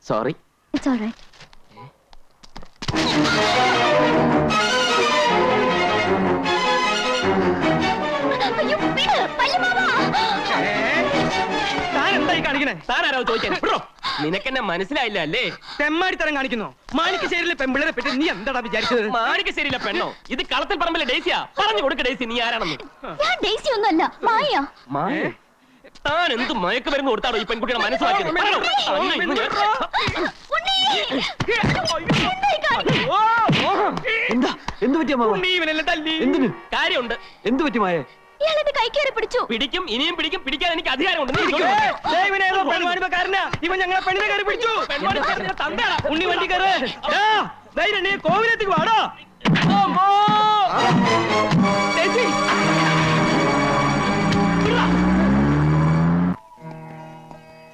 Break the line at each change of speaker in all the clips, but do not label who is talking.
Sorry.
It's alright. അയ്യോ വിട് പല്ലുമാമ.
താൻ എന്തായി കാണിക്കണേ?
താനാരോ ചോദിക്കാൻ നിനക്കെന്നെ മനസ്സിലായില്ല അല്ലേ?
തെമ്മാടിത്തരം കാണിക്കുന്നു. മാണിക്കശ്ശേരിയിലെ പെമ്പിളരെ പറ്റി നീ എന്താടാ വിചാരിച്ചത്?
മാണിക്കശ്ശേരിയിലെ പെണ്ണോ? ഇത് കളത്തിൽ പറമ്പിലെ ഡേസിയാ. പറഞ്ഞു കൊടുക്ക ഡേസി, നീ ആരാണെന്ന്.
ഞാൻ ഡേസി ഒന്നുമല്ല, മായ.
താൻ എന്ത് മയക്ക് മരുന്ന് കൊടുത്താടോ ഈ പെൺകുട്ടിയുടെ മനസ്സിലാക്കിയത്?
എന്താ എന്ത് പറ്റിയ എന്തിന്
കാര്യമുണ്ട്.
എന്ത് പറ്റി മായ?
ഇയാളെന്റെ കൈ കയറി പിടിച്ചു.
പിടിക്കും, ഇനിയും പിടിക്കും. പിടിക്കാൻ എനിക്ക് അധികാരമുണ്ട്.
ഇവൻ ഞങ്ങളെ പെണ്ണിനെ കയറി പിടിച്ചു. ഉണ്ണി വണ്ടി കയറ്. കോവിലത്തേക്ക് വാടോ.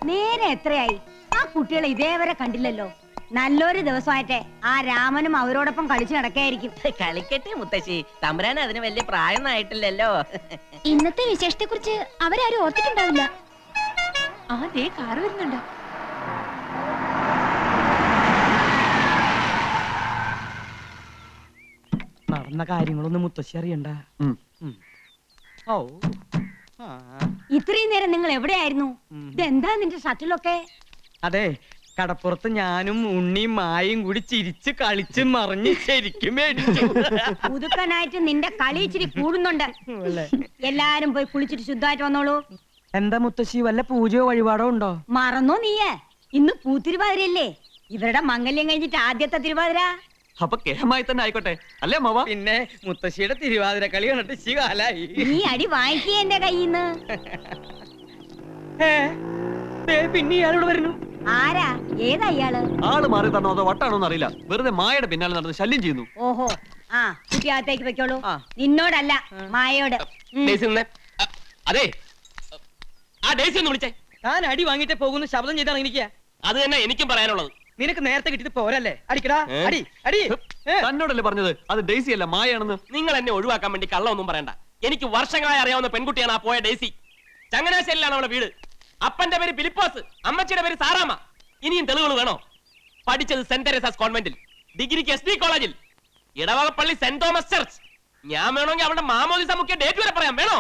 നേരെ എത്രയായി? ആ കുട്ടികളെ ഇതേവരെ കണ്ടില്ലല്ലോ. നല്ലൊരു ദിവസമായിട്ടെ ആ രാമനും അവരോടൊപ്പം കളിച്ചു നടക്കായിരിക്കും.
കളിക്കട്ടെ മുത്തശ്ശി, തമ്പുരാൻ അതിന് വലിയ പ്രായമൊന്നും ആയിട്ടില്ലല്ലോ.
ഇന്നത്തെ വിശേഷത്തെ കുറിച്ച് അവരാരും ഓർത്തിട്ടുണ്ടാവില്ല. ദേ കാറ് വരുന്നുണ്ട്.
നടന്ന കാര്യങ്ങളൊന്നും മുത്തശ്ശി അറിയണ്ട. ഓ
ഇത്രയും നേരം നിങ്ങൾ എവിടെയായിരുന്നു? ഇതെന്താ നിന്റെ ഷട്ടിലൊക്കെ?
അതെ, കടപ്പുറത്ത് ഞാനും ഉണ്ണിയും മായയും കൂടി ചിരിച്ച് കളിച്ച് മറിഞ്ഞ് ശരിക്കും മേടിച്ചു.
പുതുക്കനായിട്ട് നിന്റെ കളി ഇച്ചിരി കൂടുന്നുണ്ട്. എല്ലാരും പോയി കുളിച്ചിട്ട് ശുദ്ധമായിട്ട് വന്നോളൂ.
എന്താ മുത്തശ്ശി, വല്ല പൂജയോ വഴിപാടോ ഉണ്ടോ?
മറന്നോ നീയേ? ഇന്ന് പൂത്തിരുവാതിരയല്ലേ? ഇവരുടെ മംഗല്യം കഴിഞ്ഞിട്ട് ആദ്യത്തെ തിരുവാതിര.
അപ്പൊ കേമായി തന്നെ ആയിക്കോട്ടെ അല്ലേ മാവ?
പിന്നെ മുത്തശ്ശിയുടെ തിരുവാതിര കളി കണ്ടിട്ട് ശികാലായി.
നീ അടി വാങ്ങിക്കേ എന്റെ കയ്യിന്ന്.
പിന്നെ ഇയാളോട് വരുന്നു.
ആരാ? ഏതാ ഇയാള്?
ആള് മാറി തന്നോ അതോ വട്ടാണോന്ന് അറിയില്ല. വെറുതെ മായയുടെ പിന്നാലെ നടന്ന് ശല്യം ചെയ്യുന്നു.
ഓഹോ, ആ കുട്ടിയകത്തേക്ക് വെക്കോളൂ. നിന്നോടല്ല, മായയോട്.
അതെ, ആ ഡേസി ഒന്ന് വിളിച്ചേ.
താൻ അടി വാങ്ങിട്ടേ പോകുന്ന ശബ്ദം ചെയ്താണ് എനിക്ക്.
അത് തന്നെ എനിക്കും പറയാനുള്ളത്.
നിനക്ക് നേരത്തെ കിട്ടിയത് പോരല്ലേ? അടിക്കടാ, അടി അടി.
തന്നോടല്ലേ പറഞ്ഞത് അത് ഡേസി അല്ല മായാണെന്ന്?
നിങ്ങൾ എന്നെ ഒഴിവാക്കാൻ വേണ്ടി കള്ളമൊന്നും പറയണ്ട. എനിക്ക് വർഷങ്ങളായി അറിയാവുന്ന പെൺകുട്ടിയാണ് ആ പോയ ഡേസി. ചങ്ങനാശ്ശേരിയിലാണ് അവളുടെ വീട്. അപ്പന്റെ പേര് ഫിലിപ്പോസ്, അമ്മച്ചിയുടെ പേര് സാറാമ്മ. ഇനിയും തെളിവുകൾ വേണോ? പഠിച്ചത് സെന്റ് തെരേസാസ് കോൺവെന്റിൽ, ഡിഗ്രിക്ക് SD കോളേജിൽ, ഇടവകപ്പള്ളി സെന്റ് തോമസ് ചർച്ച്. ഞാൻ വേണമെങ്കിൽ അവളുടെ മാമോദിസ മുഖ്യ ഡേറ്റ് വരെ പറയാം. വേണോ?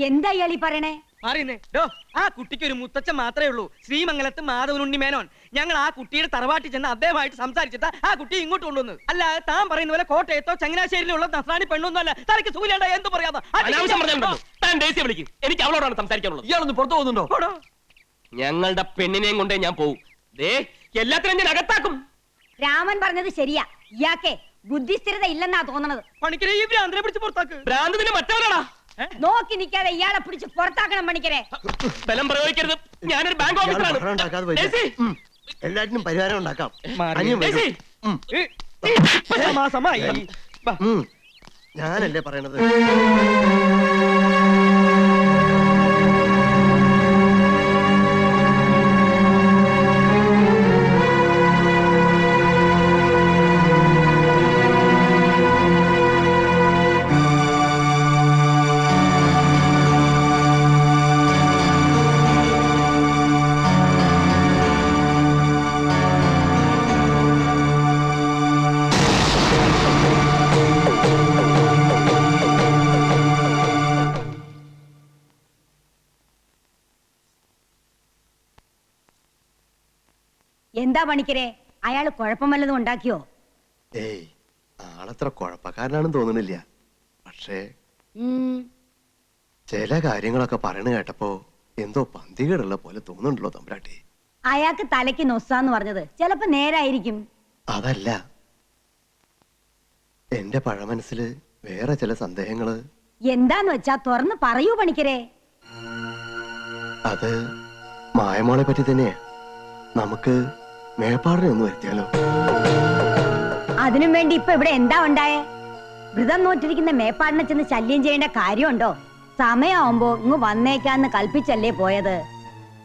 എന്താ ഇയാളീ പറയണേ?
അറിയുന്നേ ഡോ, ആ കുട്ടിക്ക് ഒരു മുത്തച്ഛൻ മാത്രമേ ഉള്ളൂ, ശ്രീമംഗലത്ത് മാധവനുണ്ണി മേനോൻ. ഞങ്ങൾ ആ കുട്ടിയുടെ തറവാട്ടിൽ ചെന്ന് അദ്ദേഹമായിട്ട് സംസാരിച്ചിട്ട് ആ കുട്ടി ഇങ്ങോട്ട് കൊണ്ടുവന്നു. അല്ലാതെ താൻ പറയുന്ന പോലെ കോട്ടയത്തോ ചങ്ങനാശ്ശേരിയിലുള്ള നസ്രാണി പെണ്ണൊന്നും അല്ല. തനിക്ക് സൂര്യാണ്ട എന്ത് പറയാതെ
എനിക്ക് അവളോടാണ് സംസാരിക്കാനുള്ളത്.
ഇയാളൊന്ന് പുറത്തു പോകുന്നുണ്ടോ?
ഞങ്ങളുടെ പെണ്ണിനെയും കൊണ്ടേ ഞാൻ പോവും. എല്ലാത്തിനും ഞാൻ അകത്താക്കും.
രാമൻ പറഞ്ഞത് ശരിയാ. ഇയാക്കെ ബുദ്ധിസ്ഥിരത ഇല്ലെന്നാ തോന്നണത്.
പണിക്കരെ ഈ ഭ്രാന്തനെ പിടിച്ച് പുറത്താക്ക്.
ഭ്രാന്തത്തിന് മറ്റവരാടാ.
നോക്കി നിൽക്കാതെ ഇയാളെ പിടിച്ച് പുറത്താക്കണം പണിക്കരെ.
ബലം പ്രയോഗിക്കരുത്. ഞാനൊരു ബാങ്ക് ഓഫീസറാണ്.
എല്ലാറ്റിനും പരിഹാരം ഉണ്ടാക്കാം. ഞാനല്ലേ പറയണത്.
എന്താ പണിക്കരെ, അയാള് കുഴപ്പം വല്ലതും ഉണ്ടാക്കിയോ?
ഏയ്, ആളത്ര കുഴപ്പക്കാരനാണെന്ന് തോന്നുന്നില്ല. പക്ഷേ ചില കാര്യങ്ങളൊക്കെ പറയണ കേട്ടപ്പോ എന്തോ പന്തികേടുള്ള പോലെ തോന്നുന്നുണ്ടല്ലോ തമ്പുരാട്ടി.
അയാൾക്ക് തലയ്ക്ക് നൊസാന്ന് പറഞ്ഞത് ചിലപ്പോ നേരായിരിക്കും.
അതല്ല, എന്റെ പഴമനസ്സില് വേറെ ചില സന്ദേഹങ്ങള്.
എന്താന്ന് വെച്ചാ തുറന്ന് പറയൂ പണിക്കരെ.
അത് മായമോളെ പറ്റി തന്നെയാ. നമുക്ക് മേപ്പാടിനെ ഒന്ന് വരുത്തിയാലോ?
അതിനും വേണ്ടി ഇപ്പൊ ഇവിടെ എന്താ ഉണ്ടായേ? വ്രതം നോറ്റിരിക്കുന്ന മേപ്പാടിനെ ചെന്ന് ശല്യം ചെയ്യേണ്ട കാര്യമുണ്ടോ? സമയമാവുമ്പോ ഇങ്ങ് വന്നേക്കാന്ന് കൽപ്പിച്ചല്ലേ പോയത്.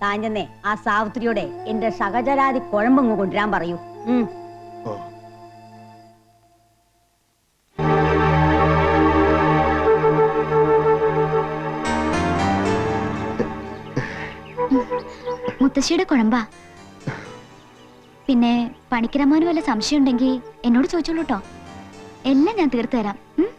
താഞ്ചെന്നേ ആ സാവിത്രിയോടെ എന്റെ സഹചരാതി കുഴമ്പ് ഇങ്ങ് കൊണ്ടുവരാൻ പറയൂ.
മുത്തശ്ശിയുടെ കുഴമ്പാ. പിന്നെ പണിക്കരമ്മാന് വല്ല സംശയം ഉണ്ടെങ്കിൽ എന്നോട് ചോദിച്ചോളൂ കേട്ടോ. എല്ലാം ഞാൻ തീർത്തു തരാം. ഉം?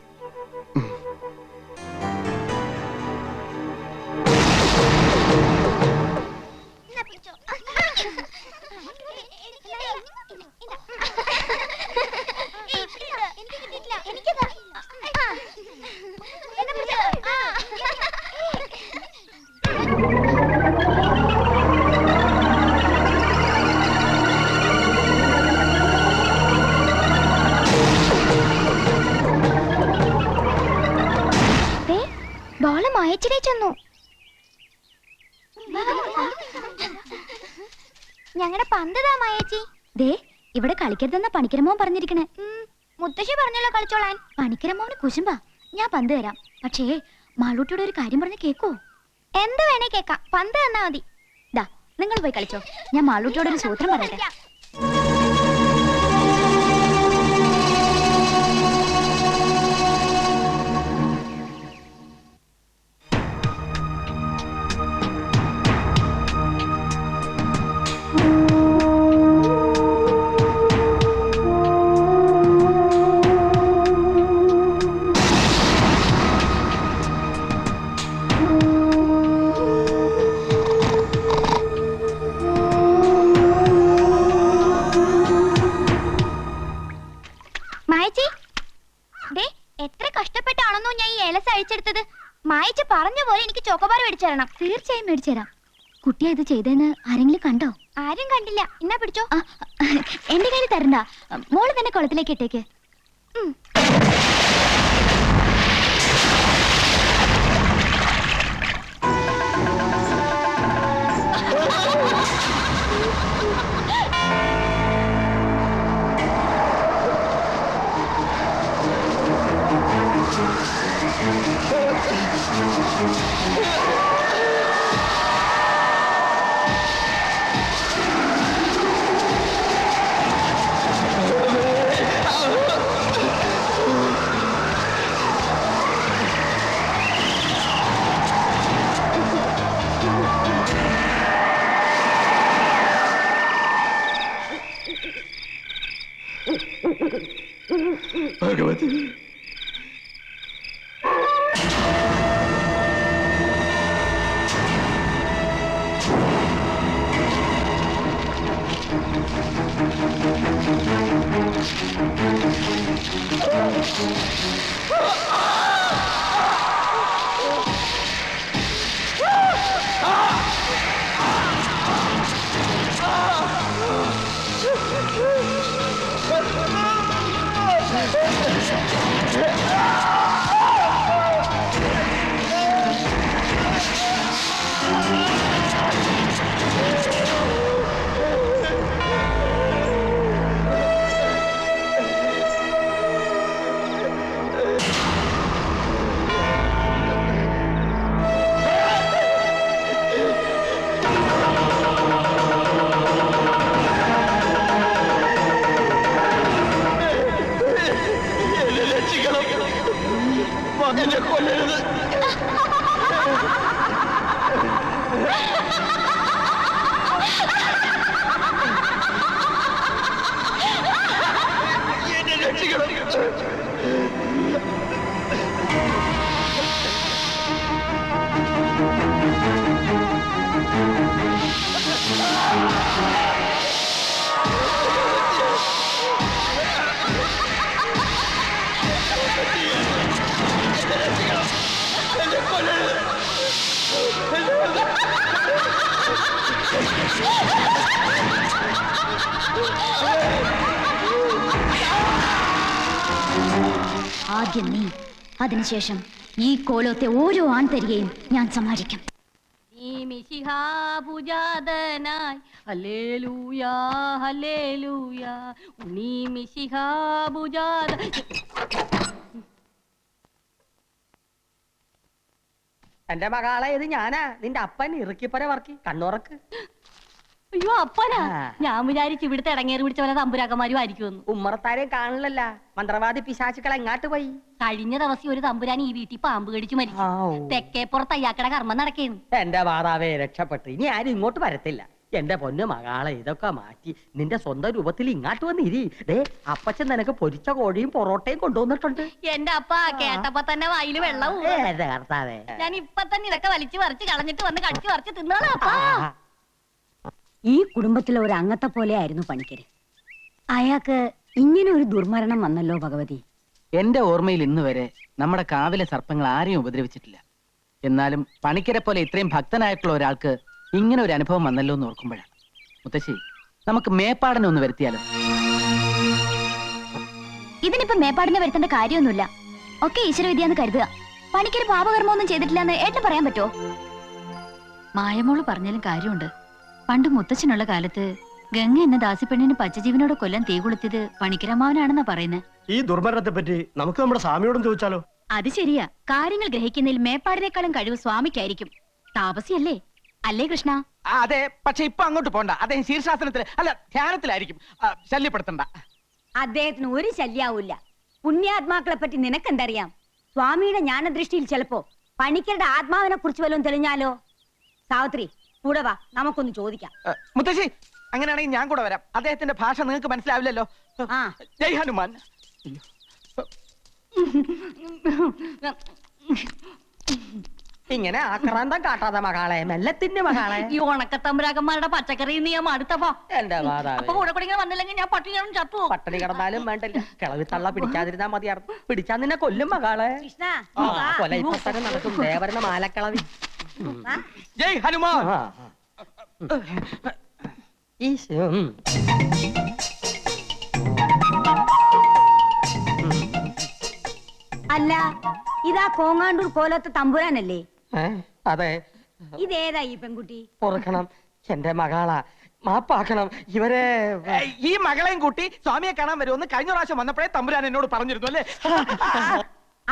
ബോള് മായച്ചിടേ ചെന്നു. ഞങ്ങളുടെ പന്തതാ മായേച്ചി. ദേ ഇവിടെ കളിക്കരുതെന്ന പണിക്കരമ്മോൻ പറഞ്ഞിരിക്കണേ. മുത്തശ്ശി പറഞ്ഞല്ലോ കളിച്ചോളാൻ. പണിക്കരമ്മോന് കുശുമ്പാ. ഞാൻ പന്ത് തരാം. പക്ഷേ മാളൂട്ടിയോട് ഒരു കാര്യം പറഞ്ഞ് കേക്കോ? എന്ത് വേണേ കേക്കാം. പന്ത് തന്നാ മതി. ദാ നിങ്ങൾ പോയി കളിച്ചോ. ഞാൻ മാളൂട്ടിയോട് ഒരു സൂത്രം പറയട്ടെ. എത്ര കഷ്ടപ്പെട്ടാണെന്നോ ഞാൻ ഈ ഏലസ് അഴിച്ചെടുത്തത്. മായച്ച് പറഞ്ഞ പോലെ എനിക്ക് ചോക്കോബാർ മേടിച്ചു തരണം. തീർച്ചയായും മേടിച്ചു തരാം. കുട്ടിയാ ഇത് ചെയ്തെന്ന് ആരെങ്കിലും കണ്ടോ? ആരും കണ്ടില്ല. എന്നാ പിടിച്ചോ. എന്റെ കയ്യിൽ തരണ്ട. മോള് തന്നെ കുളത്തിലേക്ക് ഇട്ടേക്ക്.
ഭഗവതി, എന്നെ കൊല്ലരുത്. എന്നെ രക്ഷിക്കണം.
ആദ്യം നീ, അതിനുശേഷം ഈ കോലത്തെ ഓരോ ആൺ തരികയും ഞാൻ സമ്മാനിക്കും.
എന്റെ മകളെ, ഇത് ഞാനാ, നിന്റെ അപ്പൻ ഇറുക്കിപ്പര വർക്കി. കണ്ണുറക്ക്.
അയ്യോ അപ്പനാ, ഞാൻ വിചാരിച്ചു ഇവിടുത്തെ ഇടങ്ങേറി പിടിച്ച പോലെ തമ്പുരാക്കന്മാരും ആയിരിക്കുമെന്ന്.
ഉമ്മറത്താരെയും കാണില്ലല്ല. മന്ത്രവാദി പിശാചുക്കൾ എങ്ങാട്ട് പോയി?
കഴിഞ്ഞ ദിവസം ഒരു തമ്പുരാൻ ഈ വീട്ടിൽ പാമ്പ് കടിച്ചു മരിച്ചു. തെക്കേപ്പുറത്ത് അയ്യാക്കട കർമ്മം നടക്കേന്ന്.
എന്റെ മാതാവേ, രക്ഷപ്പെട്ടു. ഇനി ആരും ഇങ്ങോട്ട് വരത്തില്ല. എന്റെ പൊന്നു മകളെ ഇതൊക്കെ മാറ്റി നിന്റെ സ്വന്തം രൂപത്തിൽ ഇങ്ങാട്ട് വന്നിരി ദേ അപ്പച്ചൻ നിനക്ക് പൊരിച്ച കോഴിയും പൊറോട്ടയും കൊണ്ടുവന്നിട്ടുണ്ട്.
എന്റെ അപ്പ കേട്ടപ്പോ തന്നെ വായില് വെള്ളവും.
ഏതാ കർത്താവേ.
ഞാൻ ഇപ്പൊ തന്നെ ഇതൊക്കെ വലിച്ചു പറിച്ച് കളഞ്ഞിട്ട് വന്ന് കടിച്ചു പറിച്ച് തിന്നോളാം അപ്പാ.
ഈ കുടുംബത്തിലെ ഒരു അംഗത്തെ പോലെ ആയിരുന്നു പണിക്കര്. അയാൾക്ക് ഇങ്ങനെ ഒരു ദുർമരണം വന്നല്ലോ ഭഗവതി.
എന്റെ ഓർമ്മയിൽ ഇന്ന് വരെ നമ്മുടെ കാവിലെ സർപ്പങ്ങൾ ആരെയും ഉപദ്രവിച്ചിട്ടില്ല. എന്നാലും പണിക്കരെ പോലെ ഇത്രയും ഭക്തനായിട്ടുള്ള ഒരാൾക്ക് ഇങ്ങനെ ഒരു അനുഭവം വന്നല്ലോ എന്ന് ഓർക്കുമ്പോഴാണ്. മുത്തശ്ശി, നമുക്ക് മേപ്പാടനെ ഒന്ന് വരുത്തിയാലോ?
ഇതിനിപ്പോ മേപ്പാടിനെ വരുത്തേണ്ട കാര്യമൊന്നുമില്ല. ഒക്കെ ഈശ്വരവിദ്യാന്ന് കരുതുക. പണിക്കൊരു പാപകർമ്മമൊന്നും ചെയ്തിട്ടില്ലെന്ന് ഏട്ടന് പറയാൻ പറ്റുമോ? മായമോള് പറഞ്ഞാലും കാര്യമുണ്ട്. പണ്ട് മുത്തച്ഛനുള്ള കാലത്ത് ഗംഗ എന്ന ദാസിപ്പെണ്ണിന് പച്ചജീവനോട് കൊല്ലാൻ തീ കൊളുത്തിയത് പണിക്കരമാവനാണെന്നാ പറയുന്നത്.
ഈ ദുർമരണത്തെ പറ്റി നമുക്ക് നമ്മുടെ സ്വാമിയോടും ചോദിച്ചാലോ?
അത് ശരിയാ. കാര്യങ്ങൾ ഗ്രഹിക്കുന്നതിൽ മേപ്പാടിനേക്കാളും കഴിവ് സ്വാമിക്കായിരിക്കും. താപസിയല്ലേ? അല്ലേ കൃഷ്ണ?
അതെ, പക്ഷെ ഇപ്പൊ അങ്ങോട്ട് പോണ്ട. അദ്ദേഹം ശീർഷാസനത്തിൽ അല്ല ധ്യാനത്തിലായിരിക്കും. ശല്യപ്പെടുത്തണ്ട.
അദ്ദേഹത്തിന് ഒരു ശല്യാവൂല്ല. പുണ്യാത്മാക്കളെ പറ്റി നിനക്കെന്തറിയാം? സ്വാമിയുടെ ജ്ഞാനദൃഷ്ടിയിൽ ചിലപ്പോ പണിക്കരുടെ ആത്മാവിനെ കുറിച്ച് വല്ലതും തെളിഞ്ഞാലോ? സാവിത്രി, കൂടെ വാ, നമുക്കൊന്ന് ചോദിക്കാം.
മുത്തശ്ശി, അങ്ങനെയാണെങ്കിൽ ഞാൻ കൂടെ വരാം. അദ്ദേഹത്തിന്റെ ഭാഷ നിങ്ങൾക്ക് മനസ്സിലാവില്ലല്ലോ.
ആ.
ജയ് ഹനുമാൻ.
ഇങ്ങനെ ആക്രാന്തം കാട്ടാതെ മകളെ, മെല്ലത്തിന്റെ മകളെ.
ഈ ഉണക്കത്തമ്പരാക്കന്മാരുടെ പച്ചക്കറി നീ ഞാൻ മടുത്തപ്പോ
എന്റെ
അപ്പൊ കൂടെ കൂടെ ഇങ്ങനെ വന്നില്ലെങ്കിൽ ഞാൻ പട്ടികളും ചത്തു.
പട്ടിണി കിടന്നാലും വേണ്ടില്ല, കിളവി തള്ള പിടിക്കാതിരുന്നാ മതിയായിരുന്നു. പിടിച്ചാ നിന്നെ കൊല്ലും മകളെ.
കൃഷ്ണ,
ആ,
വാ.
കൊല ഇപ്പൊ തന്നെ നടക്കും. ദേവരുടെ മാലക്കിളവി.
വാ.
ജയ് ഹനുമാൻ.
ഈശോ.
അല്ല, ഇതാ കോങ്ങാണ്ടൂർ കോലത്തെ തമ്പുരാനല്ലേ?
അതെ,
ഇതേതാ ഈ പെൺകുട്ടി?
പൊറുക്കണം, എന്റെ മകളാ, മാപ്പാക്കണം. ഇവരെ
ഈ മകളെയും കൂട്ടി സ്വാമിയെ കാണാൻ വരുമെന്ന് കഴിഞ്ഞ പ്രാവശ്യം വന്നപ്പോഴേ തമ്പുരാൻ എന്നോട് പറഞ്ഞിരുന്നു അല്ലേ?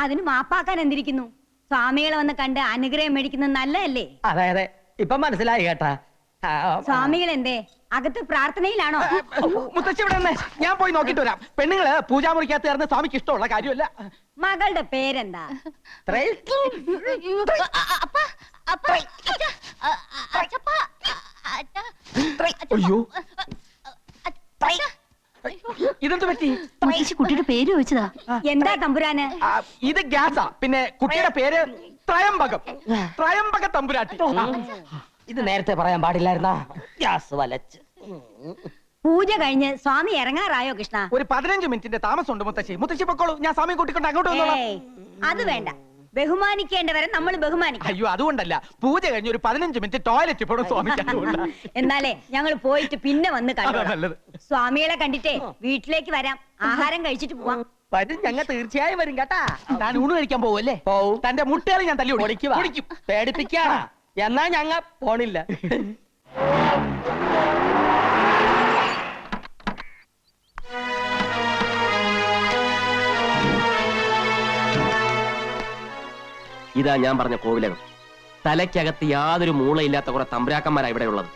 അതിന് മാപ്പാക്കാൻ എന്തിരിക്കുന്നു? സ്വാമികളെ വന്ന് കണ്ട് അനുഗ്രഹം മേടിക്കുന്നത് നല്ലതല്ലേ?
അതെ അതെ, ഇപ്പൊ മനസ്സിലായി കേട്ടാ.
സ്വാമികൾ എന്തേ അകത്ത് പ്രാർത്ഥനയിലാണോ?
മുത്തശ്ശി ഇവിടെ നിന്ന് ഞാൻ പോയി നോക്കിട്ട് വരാം. പെണ്ണുങ്ങള് പൂജാമുറിക്കകത്ത് ചേർന്ന് സ്വാമിക്ക് ഇഷ്ടമുള്ള കാര്യമല്ല.
മകളുടെ പേരെന്താ?
അയ്യോ, ഇതെന്ത് പറ്റി?
കുട്ടിയുടെ പേര് ചോദിച്ചതാ.
എന്താ തമ്പുരാന്?
ഇത് ഗ്യാസാ. പിന്നെ കുട്ടിയുടെ പേര് ത്രയംബകം. ത്രയംബക തമ്പുരാട്ടി.
ഇത് നേരത്തെ പറയാൻ പാടില്ലായിരുന്നാ? ഗ്യാസ് വലച്ച്.
പൂജ കഴിഞ്ഞ് സ്വാമി ഇറങ്ങാറായോ കൃഷ്ണ?
ഒരു 15 മിനിറ്റിന്റെ താമസമുണ്ട് മുത്തശ്ശി. മുത്തശ്ശി പൊക്കോളൂ, ഞാൻ സ്വാമിയെ കൂട്ടിക്കൊണ്ട് അങ്ങോട്ട് വന്നോളാം.
ഏയ്, അത് വേണ്ട. ബഹുമാനിക്കേണ്ടവരെ നമ്മൾ ബഹുമാനിക്കണം.
അയ്യോ, അതുകൊണ്ടല്ല. പൂജ കഴിഞ്ഞ് ഒരു 15 മിനിറ്റ് ടോയ്ലറ്റ് പോടും സ്വാമിക്ക്.
എന്നാലേ ഞങ്ങൾ പോയിട്ട് പിന്നെ വന്ന്
അതാ
കണ്ടു.
നല്ലത്.
സ്വാമികളെ കണ്ടിട്ടേ വീട്ടിലേക്ക് വരാം. ആഹാരം കഴിച്ചിട്ട് പോവാം.
വരും, ഞങ്ങൾ തീർച്ചയായും വരും കേട്ടാ.
താൻ ഊണ് കഴിക്കാൻ പോവല്ലേ?
പോവും.
തന്റെ മുട്ടേറി ഞാൻ തല്ലി
ഓടിക്കുവാ.
ഓടിക്കും.
പേടിപ്പിക്കാ. എന്നാ ഞങ്ങ പോണില്ല.
ഇതാ ഞാൻ പറഞ്ഞ കോവിലകം. തലയ്ക്കകത്ത് യാതൊരു മൂളയില്ലാത്ത കുറെ തമ്പുരാക്കന്മാരാ ഇവിടെ ഉള്ളത്.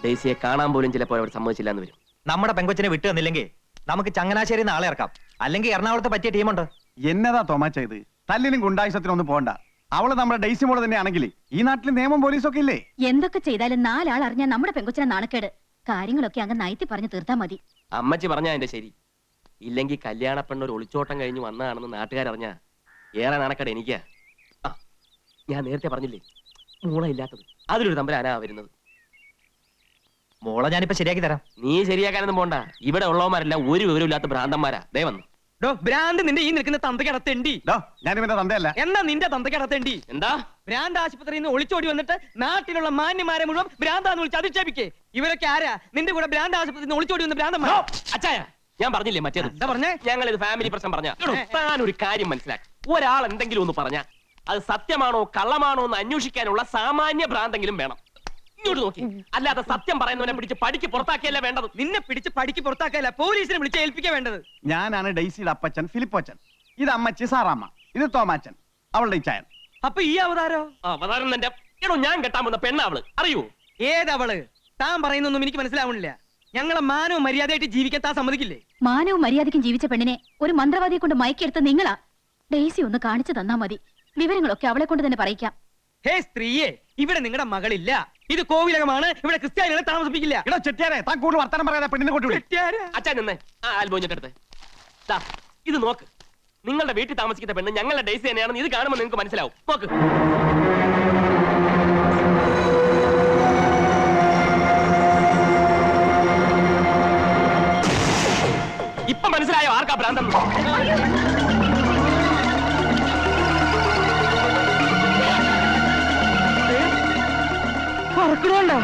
ഡേസിയെ കാണാൻ പോലും ചിലപ്പോൾ അവർ സമ്മതിച്ചില്ല എന്ന് വരും.
നമ്മുടെ പെങ്കൊച്ചിനെ വിട്ടു തന്നില്ലെങ്കിൽ നമുക്ക് ചങ്ങനാശ്ശേരി നാളെ ഇറക്കാം. അല്ലെങ്കിൽ എറണാകുളത്ത് പറ്റിയ ടീമുണ്ട്.
എന്നതാ തോമാച്ച ഇത്? തല്ലിനും ഗുണ്ടായുസത്തിനൊന്നും പോകണ്ട. അവള് നമ്മുടെ ഡെയ്സി മോള് തന്നെയാണെങ്കിൽ ഈ നാട്ടിൽ നിയമം പോലീസൊക്കെ ഇല്ലേ?
എന്തൊക്കെ ചെയ്താലും 4 ആൾ അറിഞ്ഞാൽ നമ്മുടെ പെങ്കൊച്ചിനെ നാണക്കേട്. കാര്യങ്ങളൊക്കെ അങ്ങ് നയത്തി പറഞ്ഞു തീർത്താ മതി.
അമ്മച്ചി പറഞ്ഞാ എന്റെ ശരി. ഇല്ലെങ്കിൽ കല്യാണ പെണ്ണൊരു ഒളിച്ചോട്ടം കഴിഞ്ഞ് വന്നതാണെന്ന് നാട്ടുകാരറിഞ്ഞാ ഏറെ നാണക്കേട് എനിക്കാ. ആ, ഞാൻ നേരത്തെ പറഞ്ഞില്ലേ മൂളയില്ലാത്തത്, അതിലൊരു തമ്പുരാനാ വരുന്നത്.
മോളെ ഞാനിപ്പോ ശരിയാക്കി തരാം.
നീ ശരിയാക്കാനൊന്നും പോണ്ട. ഇവിടെ ഉള്ളവന്മാരെല്ലാം ഒരു വിവരമില്ലാത്ത ഭ്രാന്തന്മാരാ. ദേ വന്നു.
ഭ്രാന്ത് നിന്റെ ഈ നിൽക്കുന്ന തന്തക്കടത്തേണ്ടി.
ഞാനിവന്റെ തന്തയല്ല.
എന്നാ നിന്റെ തന്തക്കടത്തേണ്ടി.
എന്താ
ഭ്രാന്ത് ആശുപത്രിയിൽ നിന്ന് ഒളിച്ചോടി വന്നിട്ട് നാട്ടിലുള്ള മാന്യമാരെ മുഴുവൻ ഭ്രാന്താന്ന് വിളിച്ച് അധിക്ഷേപിക്കേ. ഇവരൊക്കെ ആരാ? നിന്റെ കൂടെ ഭ്രാന്ത് ആശുപത്രിയിൽ നിന്ന് ഒളിച്ചോടി വന്ന ഭ്രാന്തന്മാർ.
അച്ചായ, ഞാൻ പറഞ്ഞില്ലേ മറ്റേത്?
എന്താ പറഞ്ഞേ?
ഞങ്ങൾ ഇത് ഫാമിലി പ്രശ്നം പറഞ്ഞ. താൻ ഒരു കാര്യം മനസ്സിലാക്കി, ഒരാൾ എന്തെങ്കിലും ഒന്ന് പറഞ്ഞ അത് സത്യമാണോ കള്ളമാണോ എന്ന് അന്വേഷിക്കാനുള്ള സാമാന്യ ഭ്രാന്തെങ്കിലും വേണം. ഇങ്ങോട്ട് നോക്കി. അല്ലാതെ സത്യം പറയുന്നവനെ പിടിച്ച് പടിക്ക് പുറത്താക്കിയല്ല വേണ്ടത്.
നിന്നെ പിടിച്ച് പടിക്ക് പുറത്താക്കല്ല, പോലീസിനെ വിളിച്ച് ഏൽപ്പിക്കാ വേണ്ടത്.
ഞാനാണ് ഡെയ്സിയുടെ അപ്പച്ചൻ ഫിലിപ്പോച്ചൻ. ഇത് അമ്മച്ചി സാറാമ്മ. ഇത് തോമാച്ചൻ, അവളുടെ ഇച്ചായൻ.
അപ്പൊ ഈ അവതാരോ?
അവതാരം തന്നെ. എടോ, ഞാൻ കെട്ടാൻ പോകുന്ന പെണ്ണാവള്. അറിയൂ?
ഏതവള്? താൻ പറയുന്നൊന്നും എനിക്ക് മനസ്സിലാവണില്ല. ഞങ്ങളെ മാനവും മര്യാദയായിട്ട് ജീവിക്കാൻ താൻ സമ്മതിക്കില്ലേ?
മാനവും മര്യാദയ്ക്കും ജീവിച്ച പെണ്ണിനെ ഒരു മന്ത്രവാദിയെ കൊണ്ട് മയക്കെടുത്ത് നിങ്ങളാ. ഡെയ്സി ഒന്ന് കാണിച്ചു തന്നാ മതി. വിവരങ്ങളൊക്കെ അവളെ കൊണ്ട് തന്നെ പറയിക്കാം.
ഹേ സ്ത്രീയെ, ഇവിടെ നിങ്ങളുടെ മകളില്ല. ഇത് കോവിലകമാണ്. ഇവിടെ ക്രിസ്ത്യാനികളെ താമസിപ്പിക്കില്ല.
എടാ ചെട്ടിയാരെ, താൻ കൂടുതൽ വർത്തമാനം പറയാതെ പെണ്ണിനെ കൊണ്ടുവിടും.
ചെട്ടിയാരാ?
അച്ഛൻ നിന്ന് ആ ആൽബോഞ്ഞിട്ടെടുത്ത് ഇത് നോക്ക്. നിങ്ങളുടെ വീട്ടിൽ താമസിക്കുന്ന പെണ്ണ് ഞങ്ങളുടെ ഡേസി തന്നെയാണെന്ന് ഇത് കാണുമ്പോൾ നിങ്ങൾക്ക് മനസ്സിലാവും. നോക്ക്. ഇപ്പൊ മനസ്സിലായോ ആർക്കാ ഭ്രാന്തം?
പറക്കണോണ്ടാ